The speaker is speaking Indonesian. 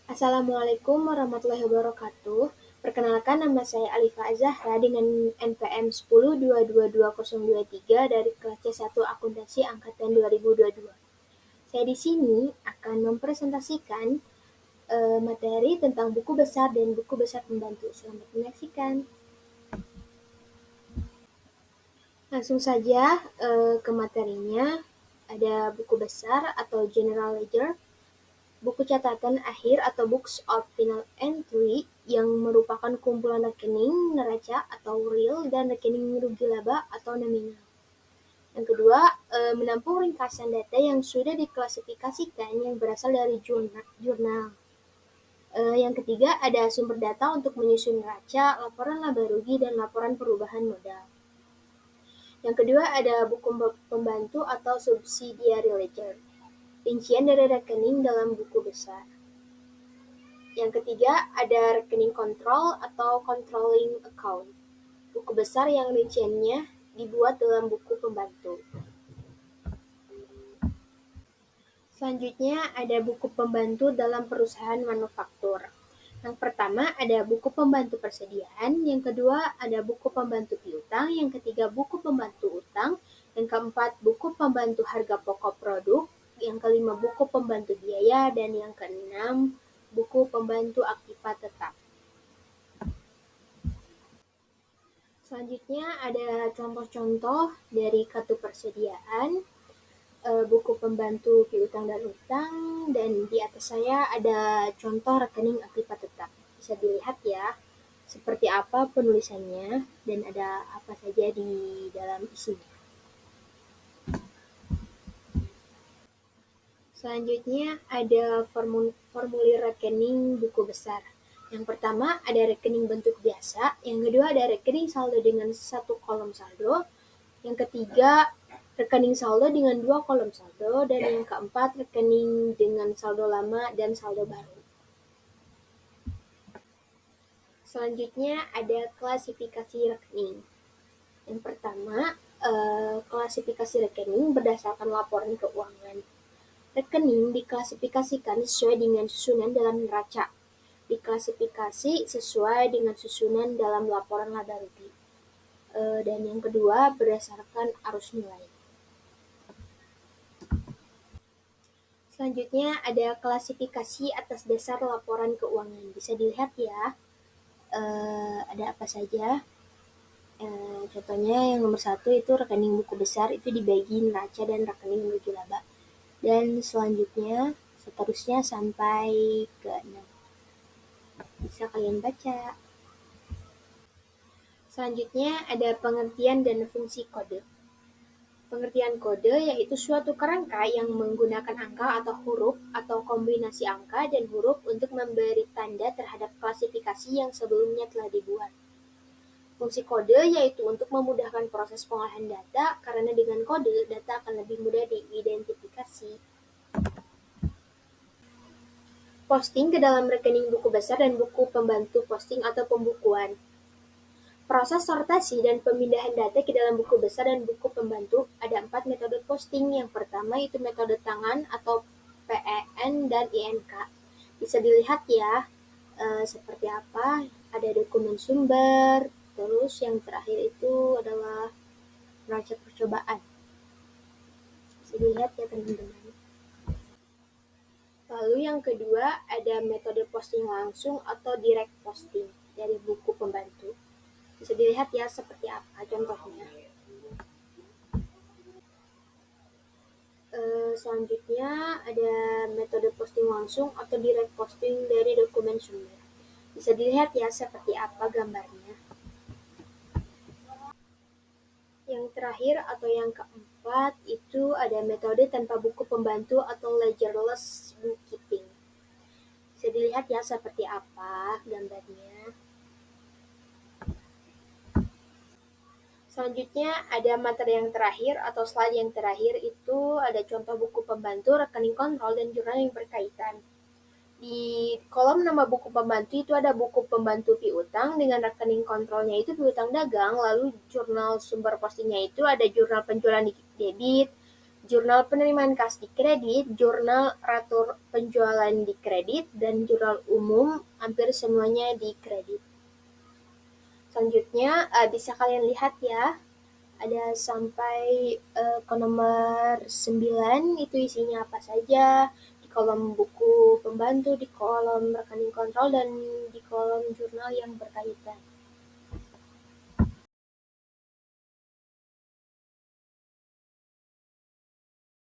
Assalamualaikum warahmatullahi wabarakatuh. Perkenalkan nama saya Alifa Azahra dengan NPM 10222023 dari kelas C1 Akuntansi angkatan 2022. Saya di sini akan mempresentasikan materi tentang buku besar dan buku besar pembantu. Selamat menyaksikan. Langsung saja ke materinya. Ada buku besar atau General Ledger, buku catatan akhir atau Books of Final Entry yang merupakan kumpulan rekening neraca atau real dan rekening rugi laba atau nominal. Yang kedua, menampung ringkasan data yang sudah diklasifikasikan yang berasal dari jurnal. Yang ketiga, ada sumber data untuk menyusun neraca, laporan laba rugi, dan laporan perubahan modal. Yang kedua, ada buku pembantu atau subsidiary ledger, rincian dari rekening dalam buku besar. Yang ketiga, ada rekening kontrol atau controlling account, buku besar yang rinciannya dibuat dalam buku pembantu. Selanjutnya, ada buku pembantu dalam perusahaan manufaktur. Yang pertama, ada buku pembantu persediaan. Yang kedua, ada buku pembantu piutang. Yang ketiga, buku pembantu utang. Yang keempat, buku pembantu harga pokok produk. Yang kelima, buku pembantu biaya. Dan yang keenam, buku pembantu aktiva tetap. Selanjutnya ada contoh-contoh dari kartu persediaan, buku pembantu piutang dan utang, dan di atas saya ada contoh rekening aktiva tetap. Bisa dilihat ya, seperti apa penulisannya dan ada apa saja di dalam isinya. Selanjutnya ada formulir rekening buku besar. Yang pertama ada rekening bentuk biasa, yang kedua ada rekening saldo dengan satu kolom saldo, yang ketiga rekening saldo dengan dua kolom saldo, dan yang keempat rekening dengan saldo lama dan saldo baru. Selanjutnya ada klasifikasi rekening. Yang pertama, klasifikasi rekening berdasarkan laporan keuangan. Rekening diklasifikasikan sesuai dengan susunan dalam neraca, diklasifikasi sesuai dengan susunan dalam laporan laba rugi. Dan yang kedua, berdasarkan arus nilai. Selanjutnya ada klasifikasi atas dasar laporan keuangan. Bisa dilihat ya, ada apa saja. Contohnya yang nomor 1 itu rekening buku besar itu dibagi neraca dan rekening rugi laba. Dan seterusnya sampai ke 6. Bisa kalian baca. Selanjutnya ada pengertian dan fungsi kode. Pengertian kode yaitu suatu kerangka yang menggunakan angka atau huruf atau kombinasi angka dan huruf untuk memberi tanda terhadap klasifikasi yang sebelumnya telah dibuat. Fungsi kode yaitu untuk memudahkan proses pengolahan data karena dengan kode data akan lebih mudah diidentifikasi. Posting ke dalam rekening buku besar dan buku pembantu posting atau pembukuan. Proses sortasi dan pemindahan data ke dalam buku besar dan buku pembantu ada 4 metode posting. Yang pertama itu metode tangan atau PEN dan INK. Bisa dilihat ya seperti apa, ada dokumen sumber, terus yang terakhir itu adalah neraca percobaan. Bisa dilihat ya teman-teman. Lalu yang kedua ada metode posting langsung atau direct posting dari buku pembantu. Bisa dilihat ya seperti apa contohnya. Selanjutnya ada metode posting langsung atau direct posting dari dokumen sumber. Bisa dilihat ya seperti apa gambarnya. Yang terakhir atau yang keempat itu ada metode tanpa buku pembantu atau ledgerless bookkeeping. Bisa dilihat ya seperti apa gambarnya. Selanjutnya ada materi yang terakhir atau slide yang terakhir itu ada contoh buku pembantu, rekening kontrol, dan jurnal yang berkaitan. Di kolom nama buku pembantu itu ada buku pembantu piutang dengan rekening kontrolnya itu piutang dagang, lalu jurnal sumber postingnya itu ada jurnal penjualan debit, jurnal penerimaan kas di kredit, jurnal ratur penjualan di kredit, dan jurnal umum hampir semuanya di kredit. Selanjutnya bisa kalian lihat ya, ada sampai ke nomor 9 itu isinya apa saja, di kolom buku pembantu, di kolom rekening kontrol, dan di kolom jurnal yang berkaitan.